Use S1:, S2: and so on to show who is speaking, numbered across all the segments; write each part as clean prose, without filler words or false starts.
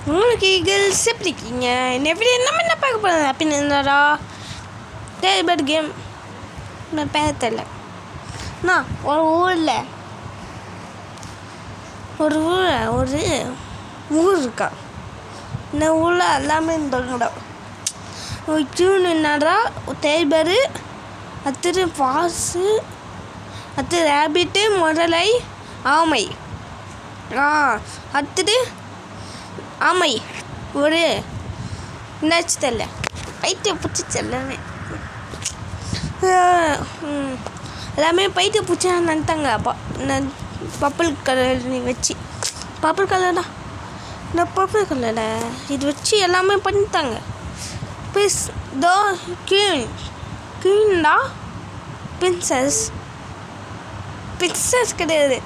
S1: உங்களுக்கு கேர்ள்ஸ் எப்படி இருக்கீங்க? நம்ம என்ன பார்க்க போகிறோம் அப்படின்னு இருந்தாரா டேபிள் கேம் பேர் தெரியல. ஒரு ஊர் இருக்கா. இந்த ஊரில் எல்லாமே இருந்தாங்கடா. என்னடா டேபிள் அத்து பாஸு அத்து ரேபிட்டு முதலை ஆமை அத்துட்டு ஆமை ஒரு என்னாச்சு தெரியல பைத்திய பிடிச்சி எல்லாமே எல்லாமே பைத்திய பிடிச்சா நினைத்தாங்க. பர்பிள் கலர் வச்சு பர்பிள் கலர்டா இந்த பர்பிள் கலரில் இது வச்சு எல்லாமே பண்ணிட்டாங்க. ப்ளீஸ் தோ குயின்டா பிரின்சஸ் கிடையாது.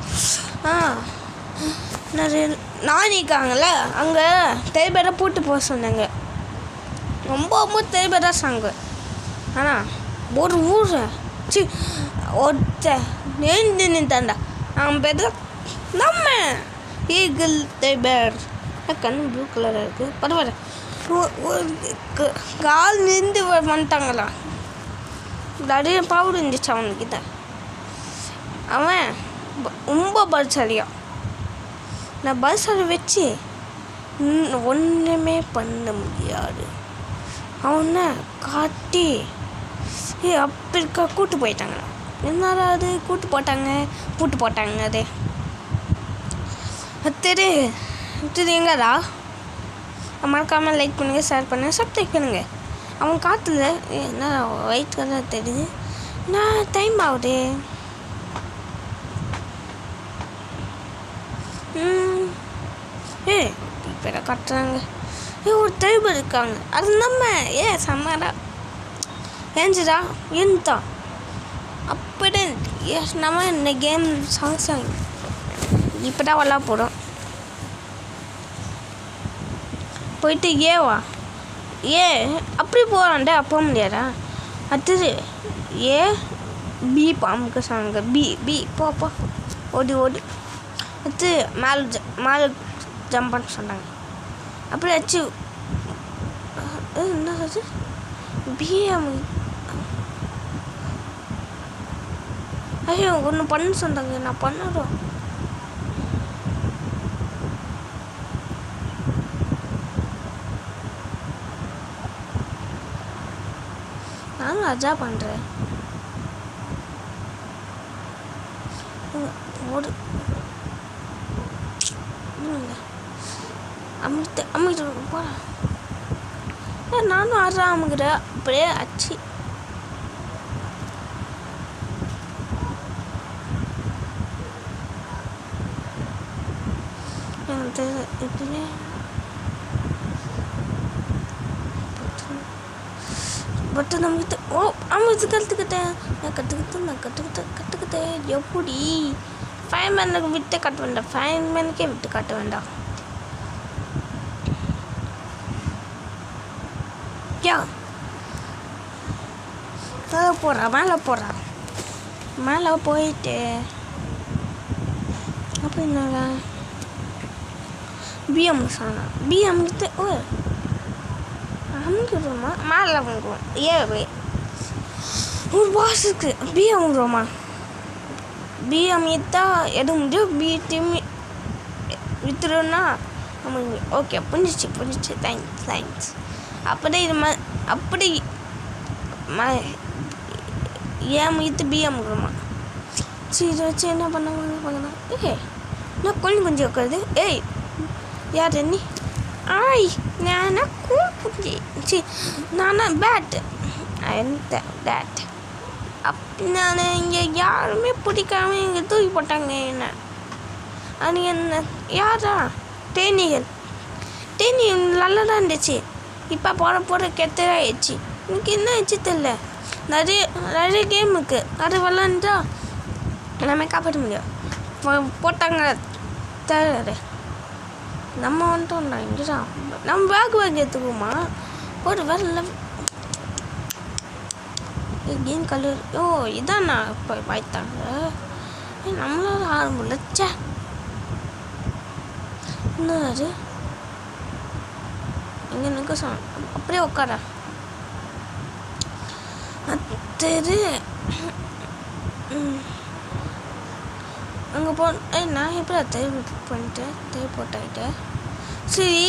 S1: நானிக்காங்கல்ல அங்கே தேய்பேரை போட்டு போக சொன்னாங்க. ரொம்ப தேய்பேராக சாங்க. ஆனால் ஒரு ஊர் நின்றுட்டாண்டா அவன் பேர் நம்ம ஈகிள் தேய்பேர். கண் ப்ளூ கலராக இருக்குது. பரவாயில்ல. கால் நின்று வந்துட்டாங்களா. நிறைய பவுடர் இருந்துச்சு அவனுக்கிட்ட. அவன் ரொம்ப பல்சாலியா. நான் பல்சாலி வச்சு ஒன்றுமே பண்ண முடியாது. அவனை காட்டி அப்படி இருக்கா கூட்டு போயிட்டாங்களா. என்னடா அது கூட்டு போட்டாங்க அது எங்கடா. மறக்காமல் லைக் பண்ணுங்கள், ஷேர் பண்ணுங்கள், சப்ஸ்கிரைப் பண்ணுங்கள். அவன் காற்றுல என்ன ஒயிட் கலர் தெரியுது. நான் டைம் ஆகுது. இப்போ கட்டுறாங்க. ஒரு டேபிள் இருக்காங்க. அது நம்ம செம்மடா ஏஞ்சுடா இருந்தான் அப்படி நம்ம இந்த கேம் சாங் இப்போ தான் விளாட போகிறோம். போயிட்டு அப்படி போகிறான்டா போக முடியாதா. அடுத்தது பி பாம்புக்கு சாங்க பி போ ஓடி அடுத்து மேலே ஜம்ப் பண்ண சொன்னாங்க. அப்படி ஆச்சு. என்ன ஆச்சு பிஎம் ஐயோ ஒன்று பண்ண சொன்னாங்க. நான் பண்ணுறோம். நானும் அஜா பண்ணுறேன். ஓடு அமைக்கிட்டு போகிறேன். நானும் அஜா அமுக்கிறேன். அப்படியே அச்சு இப்படியே பட் நம்மகிட்ட இது கற்றுக்கிட்டேன் எப்படி ஃபைன்மேனுக்கு விட்டு கட்ட வேண்டாம். ஃபைன்மேனுக்கே விட்டு காட்ட வேண்டாம். மேலே போயிட்டு அப்படின்னா பிஎம் சொன்னா பிஎம் அமுக்கிடுவோமா மேலே வாங்குவோம். ஒரு பாஸ் இருக்கு. பிஎம் விடுவோமா. பிஎம் விற்றா எது முடியும். பி டீம் விற்றுருன்னா ஓகே புரிஞ்சிச்சு தேங்க்ஸ். அப்படி விற்று பிஎம் விடுவோமா. சரி இதை வச்சு என்ன பண்ணாங்க. நான் கொஞ்சம் உட்காருது. யார் நீ நானா கூப்பிட்டு நானா பேட் அப்படி நான் இங்கே யாருமே பிடிக்காம இங்கே தூக்கி போட்டாங்க என்ன. அது என்ன யாரா தேனிகள் நல்லதாக இருந்துச்சு. இப்போ போட கெட்டதாகிடுச்சு. எனக்கு என்ன ஆச்சு தெரியல. நிறைய கேம் இருக்குது. அது விளாண்டா எல்லாமே காப்பாற்ற முடியும். போட்டாங்க தர நம்ம வந்துட்டோம்டா. இங்கேதான் நம்ம பேக் எடுத்துக்குவோமா. ஒரு வேலை கேம் கலர் இதான் நான் இப்போ பாய்த்தாங்க. நம்மளால ஆரம்பிச்சா என்ன அது இங்கே நிற்க சொன்ன அப்படியே உட்கார அத்தரு அங்கே போ நான் எப்படி தேர்வு பண்ணிட்டேன் தேர்வு போட்டாயிட்டேன் சரி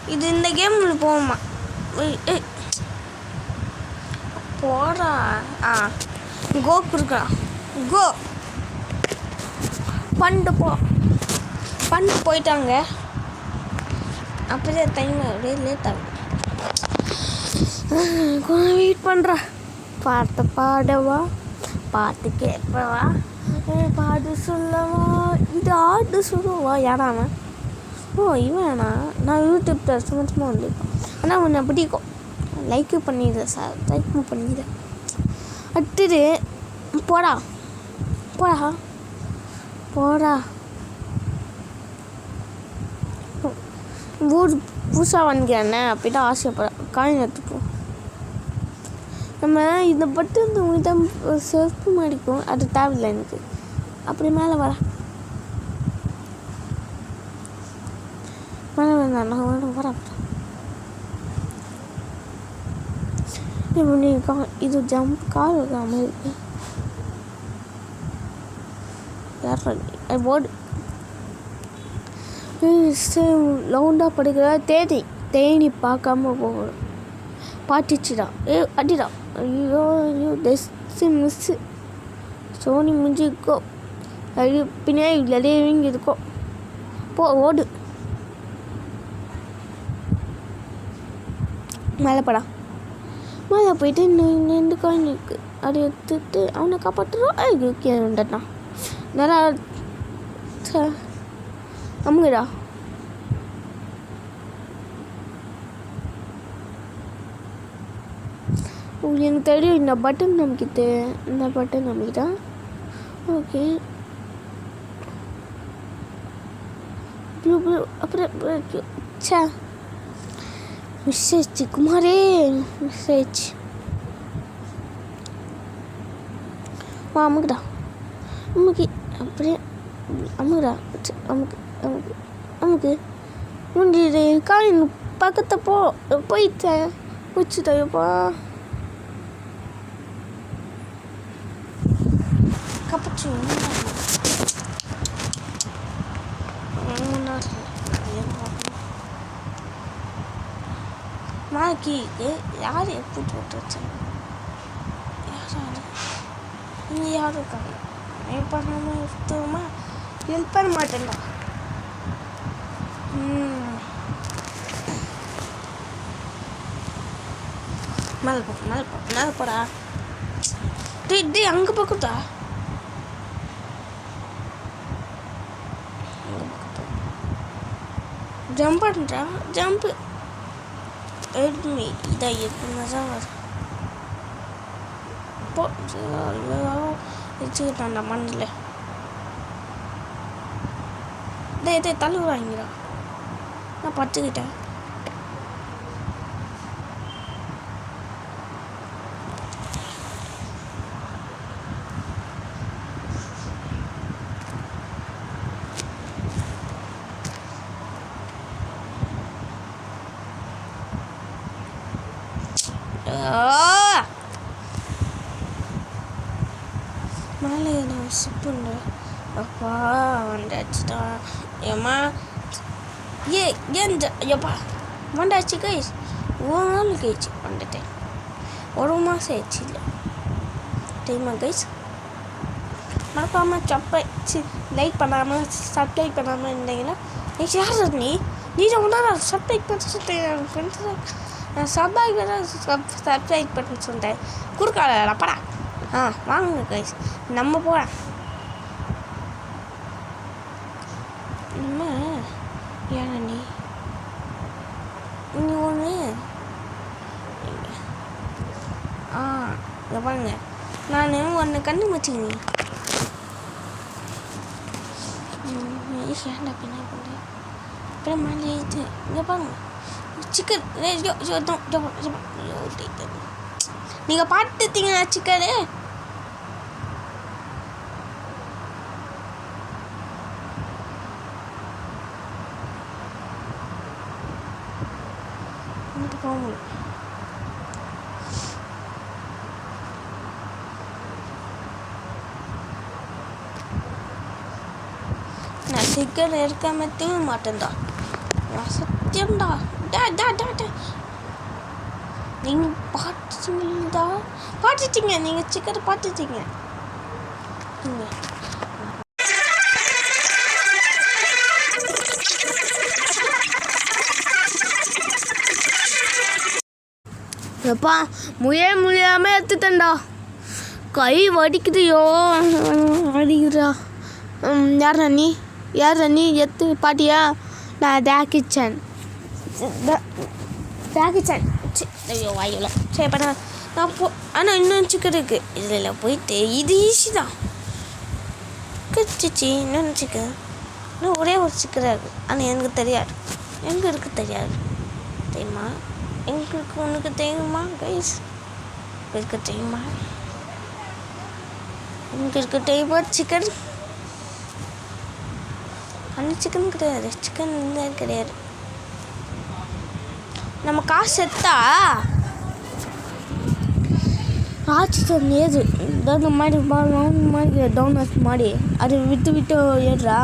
S1: இது இந்த கேமில் போகுமா போடா கோ கொடுக்கலாம் கோ பண்ணிட்டு போயிட்டாங்க அப்படியே டைம் அப்படியே லேட் ஆகும் கொஞ்சம் வெயிட் பண்ணுறா பாட்டு பாடவா பாட்டு கேட்பவா பாடு சொல்லவா இது ஆடு சொல்லுவா யாரான ஓ இவனா நான் யூடியூப் சும்மா வந்துருக்கேன் ஆனால் உன்னை பிடிக்கும் லைக்கு பண்ணிடுறேன் சார் லைக் பண்ணிடுறேன் அடுத்தது போடா போடா போடா ஊர் புதுசாக வாங்கிக்கிறேன்னே அப்படி தான் ஆசைப்படுறேன் காயின் எடுத்துப்போம் நம்ம இதை பட்டு இந்த உங்கள்கிட்ட செருப்பு மாடிக்கும் அது தேவையில்லை எனக்கு அப்படி மேலே வர மேலே வேண்டாம் நான் வரேன் இப்படி இது ஜம்ப் கால் வைக்காமல் இருக்கு யார் போர்டு லவுண்டாக படுக்கிற தேனி பார்க்காம போகணும் பாட்டிச்சுடா அடிடா ஐயோ மிஸ்ஸு சோனி முடிஞ்சிக்கோ அது பின்னாடி விளையாடிங்க இருக்கோ போ ஓடு மேலே படா மேலே போயிட்டு ரெண்டு காயின் இருக்குது அதை எடுத்துட்டு அவனை காப்பாற்றுறோம் கேட்டான் நல்லா அம்முடா எனக்கு தெரியும் இந்த பட்டன் நம்பிக்கிட்டா ஓகே ப்ளூ அப்புறம் சே மிஸ்ஸேஜ் குமாரே மிஸ்ஸேஜ் வா அமுக்குடா அப்படியே அமுக்குடா அமுக்கு முடிஞ்சது காயின் பக்கத்தை போயிட்டேன் வச்சுட்டாயப்பா கப்பச்சு மாக்கிக்கு யார் எப்படி போட்டு வச்சாங்க இங்கே யாரும் இருக்காங்க ஹெல்ப் பண்ணாமல் எடுத்துமா ஹெல்ப் பண்ண மாட்டேன்டா மேலே போடா டே அங்கே பக்கத்தா ஜம்ப் பண்ணுறா ஜம்ப்பு எடுமே இதாக எப்படி தான் வரும் போ வச்சுக்கிட்டான்டா மண்ணில் இதே தள்ளு வாங்கிடா நான் பத்துக்கிட்டேன் மேலே நான் சிப்புண்ட அப்பா வந்தாச்சுடா ஏம்மா ஏன் ஐயப்பா வந்தாச்சு கைஸ் ஒரு நாள் கழிச்சு வந்துட்டேன் ஒரு மாதம் ஆயிடுச்சு இல்லை தெரியுமா கைஸ் மறக்காமல் லைக் பண்ணாமல் சப்ஸ்கிரைப் பண்ணாமல் இருந்தீங்கன்னா நெக்ஸ்ட் யார் நீ ஒன்றா சப்ஸ்கிரைப் பண்ண நான் சப்ஸ்கிரைப் பண்ண சொல்லிட்டேன் குறுக்காலப்படா வாங்க கைஸ் நம்ம போகிறேன் நம்ம ஏன்னா நீ ஒன்று இங்கே பாருங்க நான் ஒன்று கண்டு வச்சுக்கிங்க ஏன்டா பின்னா பண்ணேன் அப்புறம் மேலே இது இங்கே பாருங்க சிக்கன் நீங்கள் பார்த்துட்டீங்களா சிக்கனு அங்கிட்டு போக முடியும். நான் சிக்கன் எடுக்காம தீங்க மாட்டேன்டா. சத்தியம்டா. நீங்கள் பார்த்துட்டீங்களா? பார்த்துட்டீங்க, நீங்கள் சிக்கனை பார்த்துட்டீங்க. எப்பா முடியாமல் எடுத்துட்டேன்டா. கை வடிக்குதுயோ அடிக்குதா. யார் நீ எத்து பாட்டியா? நான் கிச்சன் ஐயோ வாயில சரி பண்ண நான் ஆனால் இன்னும் சிக்கன் இருக்குது. இதில் போயிட்டு இது ஈஸி தான். சிச்சி இன்னொன்று சிக்கன், இன்னும் ஒரே ஒரு சிக்கன் இருக்குது. ஆனால் எனக்கு தெரியாது, எங்கே இருக்குது தெரியாது. தெரியுமா எங்களுக்கு? உனக்கு தெரியுமா கைஸ்? இருக்க தெரியுமா? உங்களுக்கு இருக்க தெரியுமா சிக்கன்? ஆனால் சிக்கன் கிடையாது, சிக்கன் கிடையாது. நம்ம காசு எடுத்தா ஆச்சிக்கன் ஏது டவுன் மாதிரி டவுனஸ் மாதிரி அது விட்டு ஏடுறா.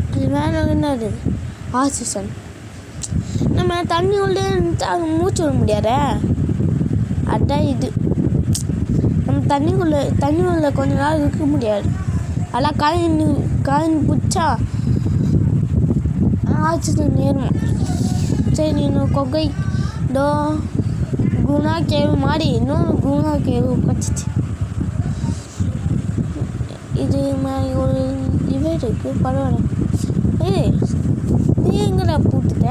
S1: அது வேற என்னது ஆக்சிஜன். நம்ம தண்ணி உள்ளே அது மூச்சு விட முடியாத. அதான் இது. நம்ம தண்ணிக்குள்ளே கொஞ்ச நாள் இருக்க முடியாது. அதெல்லாம் காயின் பிடிச்சா ஆக்சிஜன் ஏறுமா. சரி நீನು கொகை டோ குணா கேவு மாதிரி இன்னொன்று குணா கேவு பச்சிச்சு. இது மாதிரி ஒரு இவே இருக்குது, பரவாயில்ல. நீ எங்கடா பூத்துட்ட?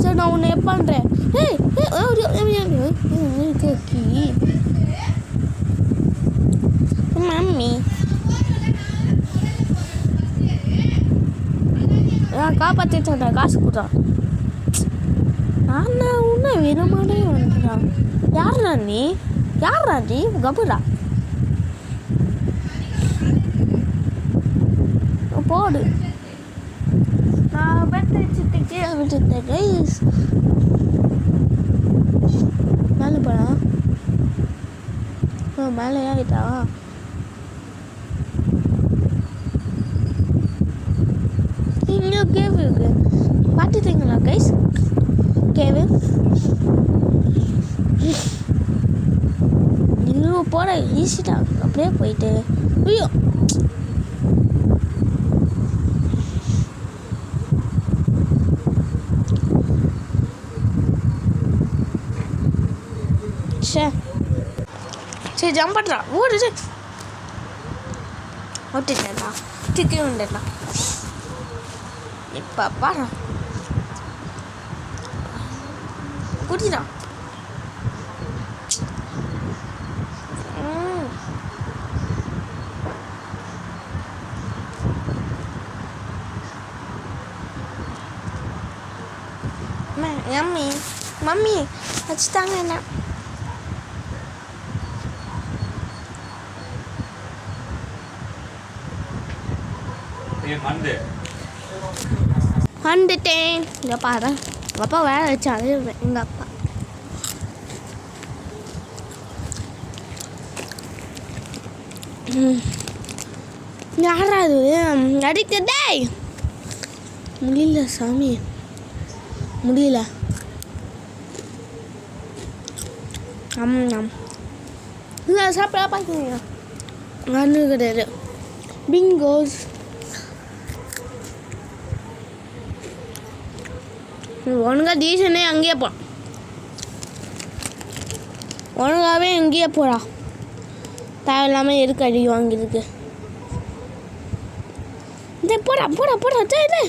S1: சரி நான் உன்னை எப்போ பண்ணுறேன். மம்மி நான் காப்பாற்றிட்டேன், காசு கொடுத்தா. ஆனால் உன்னை விரும்பானே வந்துடான். யாரா நீ கபுரா போடு. நான் பெற்றுக்கே விட்டுட்டேன் கைஸ். மேலே போனா மேலே ஏறிட்டா. இன்னும் கேவு இருக்கு, பார்த்துட்டீங்களா கைஸ்? கேவு இன்னும் போட ஈஸி தான். அப்படியே போயிட்டு ஐயோ சரி ஜம்ப் பண்ணுறா. ஓடுது ஒட்டிட்டேன்டா, திக்கி உண்டேன்டா. இப்போ பாரு குடிடா. மம்மி வச்சுட்டாங்க என்ன? வந்துட்டேன். இங்கே பாரு, எங்கள் அப்பா வேலை வச்சாரு. எங்கள் அப்பா யாராவது அடிக்கதே முடியல சாமி, முடியல. இல்லை சாப்பிட பார்க்குறீங்க ஒன்று கிடையாது. பிங்கோஸ் ஒழுங்கா டீசனே அங்கேயே போ, ஒழுங்காகவே எங்கேயே போடா. தேவையில்லாமல் எதுக்கு அடி வாங்கியிருக்கு. இந்த போடா போடா போடா இது.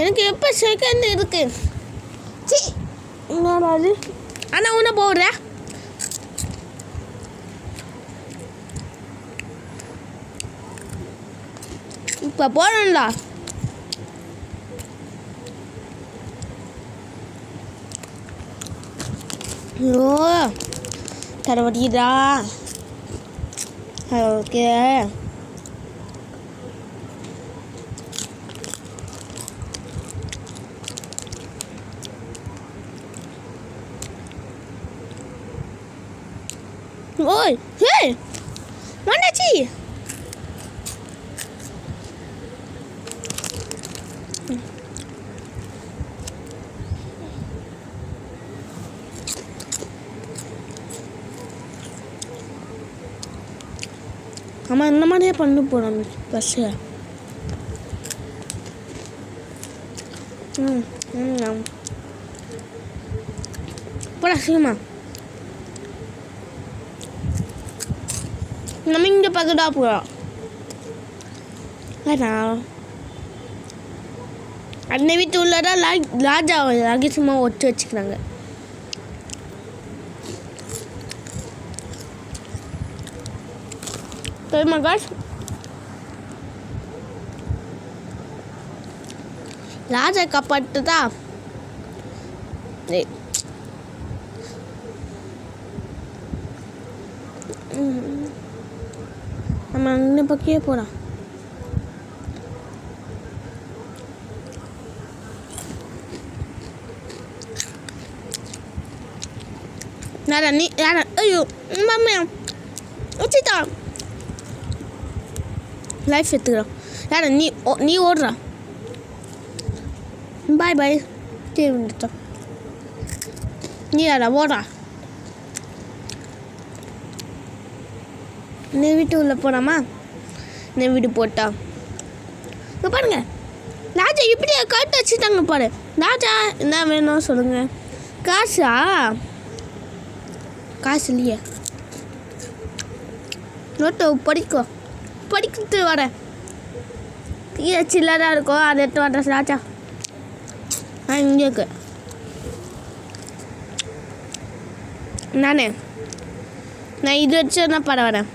S1: எனக்கு எப்போ செகண்ட் இருக்கு. என்னடாது ஆனால் உன்ன போடுற. இப்போ போடணும்டா. ஐயோ தரவடிடா. ஓகே ஓய் ஹே வந்தாச்சி. ஆமாம் இந்த மாதிரியே பண்ணி போகிறோம் பஸ்ஸு. போடா சீமா. நம்ம இங்கே பக்கத்தா போகிறோம். வேணாம் அன்னை வீட்டு உள்ளதான் ராஜா ரகசியமாக ஒட்டி வச்சுக்கிறாங்க. தெரியுமா காஷ், ராஜா காப்பாட்டுதா. நம்ம இந்த பக்கே போகலாம். யாரா நீ யாரா? ஐயோ மாமியா வச்சுட்டா லைஃப் எடுத்துக்கிறோம். யாரா நீ ஓடுறா. பாய் பாய் டிவி வந்துட்டோம். நீ யாரா ஓடுறா? நீ வீட்டு உள்ள போடாமா? நீ வீடு போட்டா இங்கே பாருங்க ராஜா இப்படி கட்டு வச்சுட்டாங்க பாரு. ராஜா என்ன வேணும் சொல்லுங்க. காசா? காசு இல்லையே. நோட்டை படிக்கிறது வரேன். கீழே சில்லராக இருக்கும் அதை எடுத்து வரேன் ராஜா. இங்கே இருக்கு. நான் இது வச்சு என்ன பண்ண வரேன்.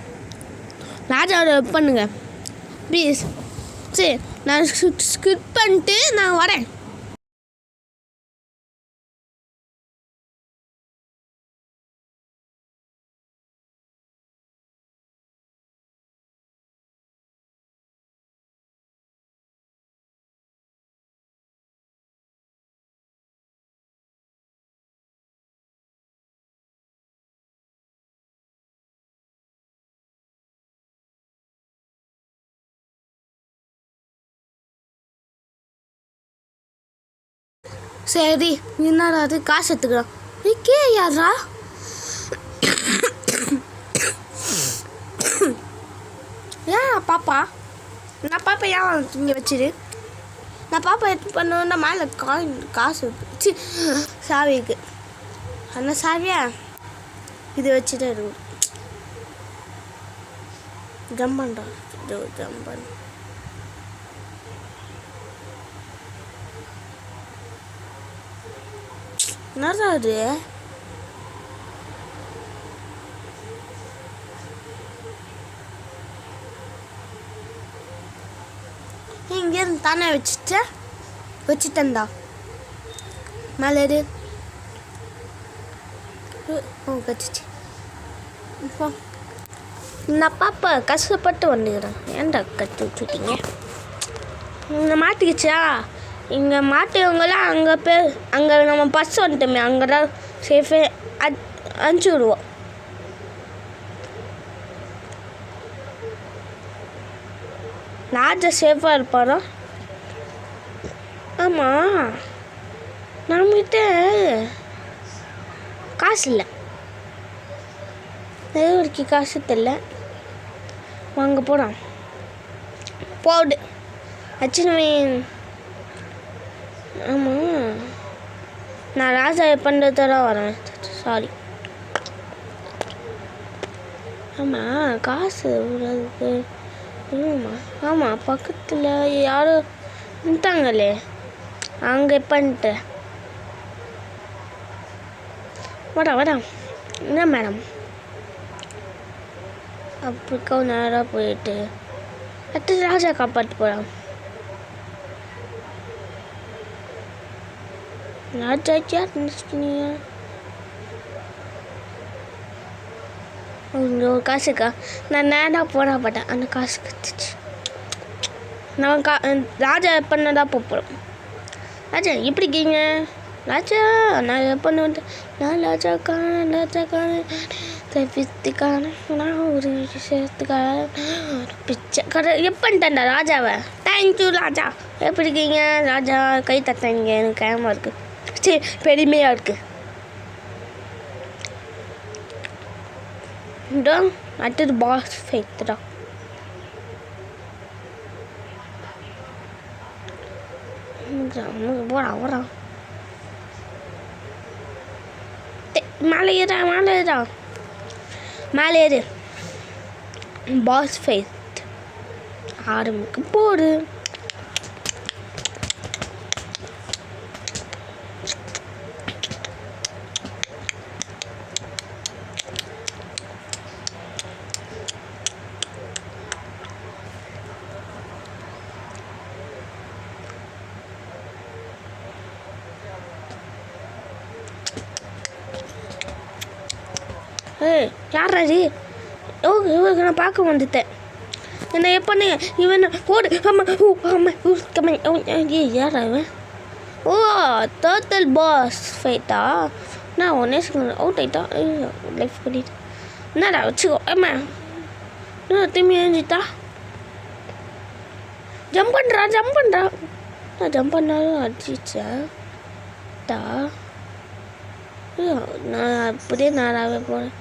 S1: ராஜாவோட பண்ணுங்க ப்ளீஸ். சரி நான் ஸ்கிப் பண்ணிட்டு நான் வரேன். சரி என்னடா அது காசு எடுத்துக்கலாம். கே யாரா? ஏன் பாப்பா? நான் பாப்பா ஏன் இங்கே வச்சிரு. நான் பாப்பா எடுத்து பண்ணுவேன்னா மேலே காசு சி சாவிக்கு. ஆனால் சாவியா இது வச்சுட்டு இருக்கும். ஜம்ப் பண்ணுறா ஜம்ப் பண்ண. என்னடா அது? இங்கேருந்து தானே வச்சுட்டேன்டா. மேலே கச்சிச்சு. நான் பாப்பா கஷ்டப்பட்டு வந்துக்கிறேன். ஏன்டா கட்டி வச்சுட்டீங்க? இங்கே மாட்டிக்கிச்சா? இங்கே மாட்டியவங்களாம் அங்கே நம்ம பஸ் வந்துட்டோமே அங்கே தான் சேஃபே அனுப்பிச்சி விடுவோம். ராஜா சேஃபாக இருப்பாரா? ஆமாம் நம்மகிட்ட காசு இல்லை. எதுவரைக்கும் காசு தெரியல. வாங்க போகிறோம். போடு அச்சுனமே. ஆமாம் நான் ராஜா பண்ணுறதோட வரேன். சாரி. ஆமாம் காசு விடுறதுக்கு. ஆமாம் பக்கத்தில் யாரோ நின்ட்டாங்களே அங்கே பண்ணிட்டு வாடா. என்ன மேடம் அப்படி நேராக போயிட்டு அடுத்து ராஜா காப்பாற்ற போகிறான். ராஜா இங்கே ஒரு காசு இருக்கா? நான் நேராக போட மாட்டேன், அந்த காசு கற்றுச்சு. நான் ராஜா எப்போன்னா போகிறோம். ராஜா எப்படி இருக்கீங்க? ராஜா நான் எப்போ வந்துட்டேன். நான் ராஜாக்கான பித்துக்கான நான் ஒரு விஷயத்துக்கான பிச்சைக்கார எப்போன்ட்டேன்டா ராஜாவை. தேங்க்யூ ராஜா. எப்படி இருக்கீங்க ராஜா? கை தட்டாங்க, எனக்கு கேமரா இருக்குது. சரி, பெருமையாக இருக்குது. அடுத்தது பாஸ் ஃபைட்ரா. போடா மேலே ஏறு. பாஸ் ஃபைட் ஆரம்பிக்க போடு. யார் அது? இவருக்கு நான் பார்க்க வந்துட்டேன். என்ன எப்போ இவன் போடு. யாரா இவன்? ஓ, டோட்டல் பாஸ் ஃபைட்டா? நான் ஒன்னே அவுட் ஆயிட்டா. லைஃப் பண்ணிட்டு என்னடா வச்சுக்கோ. ஏம்மா திரும்பி எழுஞ்சிட்டா. ஜம்ப் பண்ணுறா. நான் ஜம்ப் பண்ணாலும் அடிச்சேன். நான் அப்படியே நானாகவே போகிறேன்.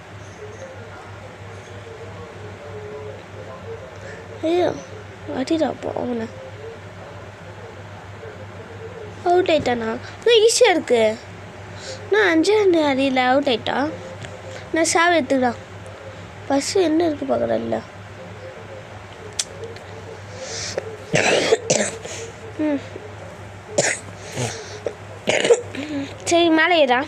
S1: ஐயோ அடிடா போன. அவுட் ஆயிட்டானா? ஈஸியாக இருக்கு. நான் 5 அடியில் அவுட் ஆயிட்டா. நான் சாவை எடுத்துக்கலாம். ஃபஸ்ட்டு என்ன இருக்குது பார்க்குறேன்ல. சரி, மேலே ஏறா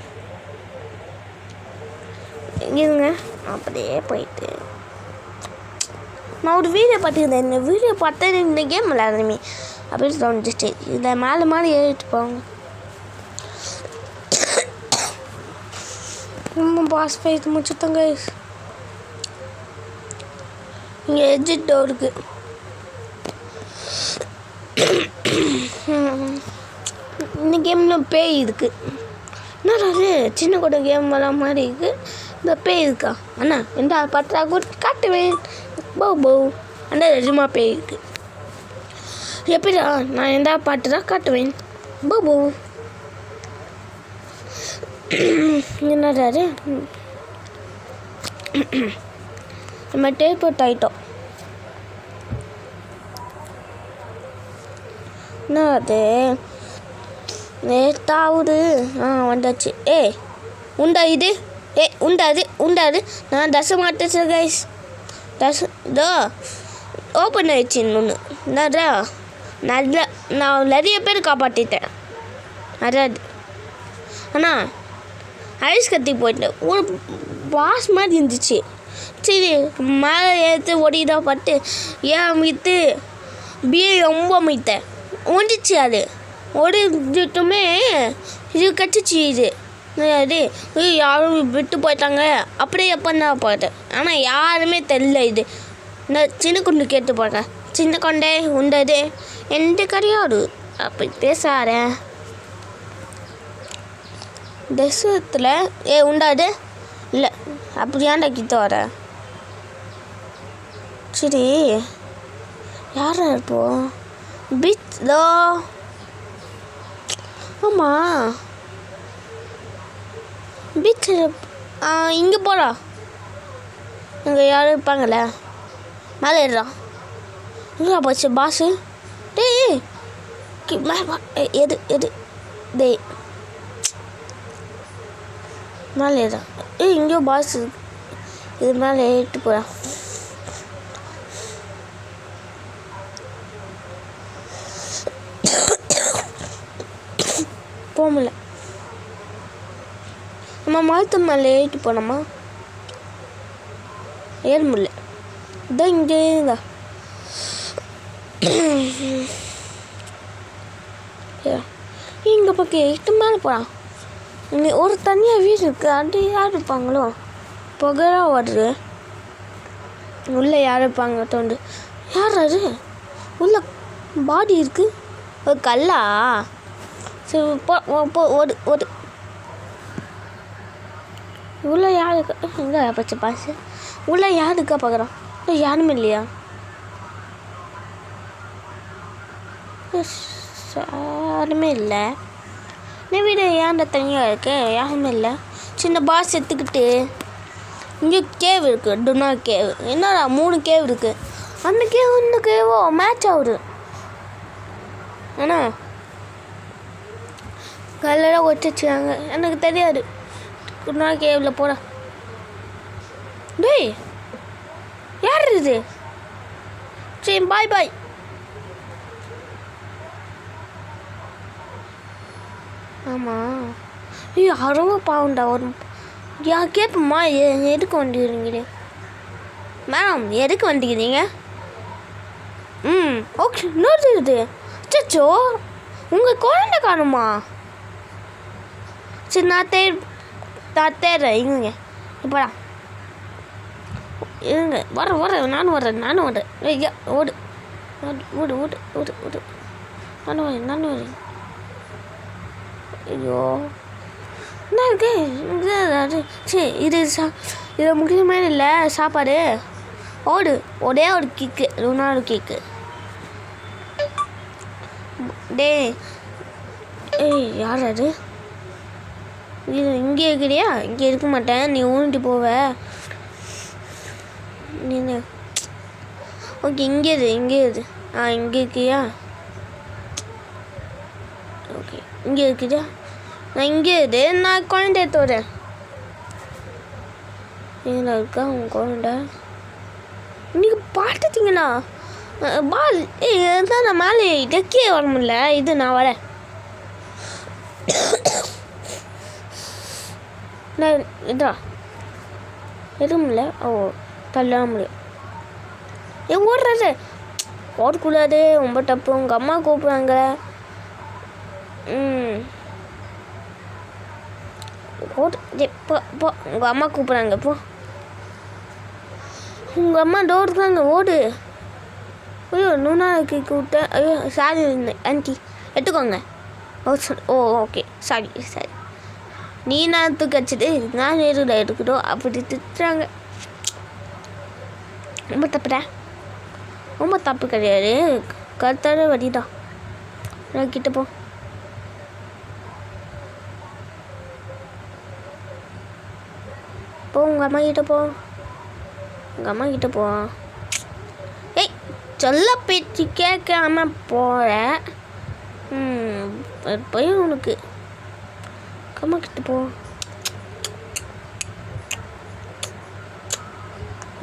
S1: இருங்க. அப்படியே போயிட்டு நான் ஒரு வீடியோ பார்த்துருந்தேன். இந்த வீடியோ பார்த்தா இந்த கேம் விளையாடுறமே அப்படின்னு தோணுச்சு. இதில் மேலே ஏறிட்டு போங்க. பாஸ் ஃபைட் முடிச்சுட்டாங்க. இங்கே எக்ஸிட் டோர் இருக்கு. இந்த கேமில் பேய் இருக்குது. என்னடா அது சின்ன கூட கேம் விளாட மாதிரி இருக்குது. இந்த பேய் இருக்கா? அண்ணா எந்த பத்தா காட்டுவேன். போ அந்த நிஜமா பேய் இருக்குது. எப்படிடா நான் எந்த பாட்டு தான் காட்டுவேன். போ என்னடா நம்ம டேப்போட் ஆகிட்டோம். என்ன அது நேத்தாவது வந்தாச்சு. உண்டா இது? உண்டாது. நான் மாட்டேச்சு கைஸ். இதோ ஓப்பன் ஆயிடுச்சு. இன்னொன்று என்னடா நல்லா நான் நிறைய பேர் காப்பாற்றிட்டேன். அதாவது ஆனால் ஐஸ் கத்தி போயிட்டேன். ஒரு பாஸ் மாதிரி இருந்துச்சு. சரி மேலே ஏற்று ஓடிடா பட்டு மித்து பிஏ ரொம்ப மித்தேன் ஒண்டிச்சு. அது ஓடிட்டுமே இது கட்டிச்சு. இது யாரும் விட்டு போயிட்டாங்க. அப்படியே எப்போன்னா போயிட்டேன். ஆனால் யாருமே தெரியல. இது நான் சின்ன கொண்டு கேட்டு போட்டேன். சின்ன கொண்டே உண்டது எந்த கிடையாது. அப்படி பேசாரேன் தேசத்தில் உண்டாது இல்லை. அப்படியாண்டா கிட்ட வர. சரி யாரா இருப்போ? பீச் தோ. ஆமாம் பீச்சில் இங்கே போடா. இங்கே யாரும் இருப்பாங்களே. மேலே ஏறான். எங்கே போச்சு பாஸு? டேய் எது டேய் மேலே ஏறான். இங்கேயோ பாஸ் இது மேலே ஏறிட்டு போகிறான். போகல. நம்ம மரத்து மேலே ஏறிட்டு போனோமா? ஏற முடியல. இதான் இங்கே இருந்தா இங்கே பக்கம் ஏறிட்டு மேலே போகிறான். இங்கே ஒரு தனியாக வீடு இருக்குது. அது யார் இருப்பாங்களோ? புகழா வருது. உள்ளே யார் இருப்பாங்க தோண்டு. யார் அது உள்ள பாடி இருக்குது? ஒரு கல்லா? சரி போ ஓடு. உள்ள யார் இருக்கா? எங்கே பச்சை பாசு உள்ள யார் இருக்கா பார்க்குறான். யாருமே இல்லையா? யாருமே இல்லை. இந்த வீடு ஏன்டா தனியாக இருக்கு? யாருமே இல்லை. சின்ன பாஸ் எடுத்துக்கிட்டு இங்கே கேவ் இருக்குது. டுனா கேவ். என்னடா 3 கேவ் இருக்குது. அந்த கேவ் இந்த கேவோ மேட்ச் ஆகுது. ஏன்னா கல்லெல்லாம் ஒட்டிச்சாங்க. எனக்கு தெரியாது. டுனா கேவில் போட. டேய் யார் இது? சரி பாய். ஆமாம். ஐயோ அறவ பாவண்டா. ஒரு கேட்போம்மா எதுக்கு வந்துக்கிறீங்களே மேடம்? எதுக்கு வந்துக்கிறீங்க? ஓகே இன்னொரு இது. சச்சோ உங்கள் குழந்தை காணுமா? சரி நான் தேடுறேன். இருங்க இப்போடா இருங்க. வரேன் நானும் வரேன். ஐயா ஓடு. நானும் வரேன். ஐயோ என்ன இருக்கு? சரி இது முக்கியமான இல்லை சாப்பாடு. ஒரே ஒரு கேக்கு. லுனாரு கேக்கு. ஏய் யார் அது? இது இங்கே இருக்கிறியா? இங்கே இருக்க மாட்டேன். நீ ஊன்ட்டு போவ. நீ ஓகே இங்கே இரு. இங்கே இருக்கியா? ஓகே இங்கே இருக்குதா? நான் இங்கே இரு. நான் குழந்தை தோறேன். இதில் இருக்கா உங்கள் குழந்தை? நீங்கள் பார்த்துட்டிங்களா? பால் தான் நான் மேலே டெக்கே வர முடியல. இது நான் வரேன். நான் இதா எதுவும் இல்லை. தள்ள முடியும். ஓடுறது ஓடக்கூடாது. ரொம்ப தப்பு. உங்கள் அம்மா கூப்பிட்றாங்க. போ உங்கள் அம்மா கூப்பிட்றாங்க. போ உங்கள் அம்மா டோர் தாங்க. ஓடு. ஐயோ நூனாக்கு கூப்பிட்டேன். ஐயோ சாரி ஆண்டி எடுத்துக்கோங்க. Okay sorry. நீ நேரத்துக்கு வச்சுட்டு நான் நேரில் எடுக்கணும் அப்படி திட்டுறாங்க. ரொம்ப தப்பு கிடையாது. கருத்தான வழிதான். நான் கிட்ட போ. உங்கள் அம்மா கிட்ட போ. ஏய் சொல்ல பேச்சு கேட்காம போகிற. பையன் உனக்கு. அம்மா கிட்ட போ.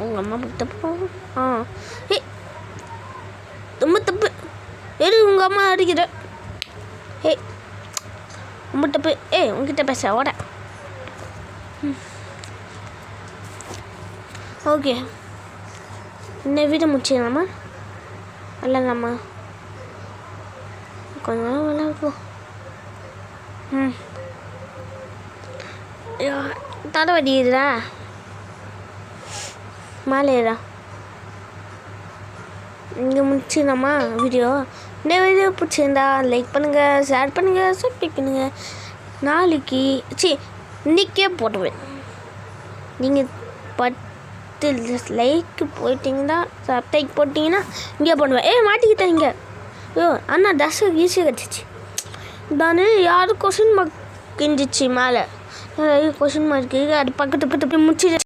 S1: உங்கள் அம்மா கிட்ட போ. ஏய் ரொம்ப தப்பு. உங்கள் அம்மா அடிக்கிற. ஏய் ரொம்ப தப்பு. உங்ககிட்ட பேச ஓட. ஓகே இந்த வீட்டை முடிச்சிடலாமா? விளாட்லாமா? கொஞ்ச நேரம் விளாடுவோம். தடை வடிக்கிறா மாலையரா. இங்கே முடிச்சிடலாமா வீடியோ? இந்த வீடியோ பிடிச்சிருந்தா லைக் பண்ணுங்கள், ஷேர் பண்ணுங்கள், சப்ஸ்கிரைப் பண்ணுங்கள். நாளைக்கு இன்றைக்கே போட்டுவேன். நீங்கள் லைக்கு போயிட்டீங்கன்னா சப்ஸ்கிரைப் போட்டிங்கன்னா இங்கே பண்ணுவேன். மாட்டிக்கிட்டேன் இங்கே. அண்ணா ட்ரெஸ்ஸு ஈஸியாக கிடச்சிச்சு. நான் யாரும் கொஷின் மார்க் கிஞ்சிச்சு மேலே. கொஷின் மார்க் அது பக்கத்து முடிச்சு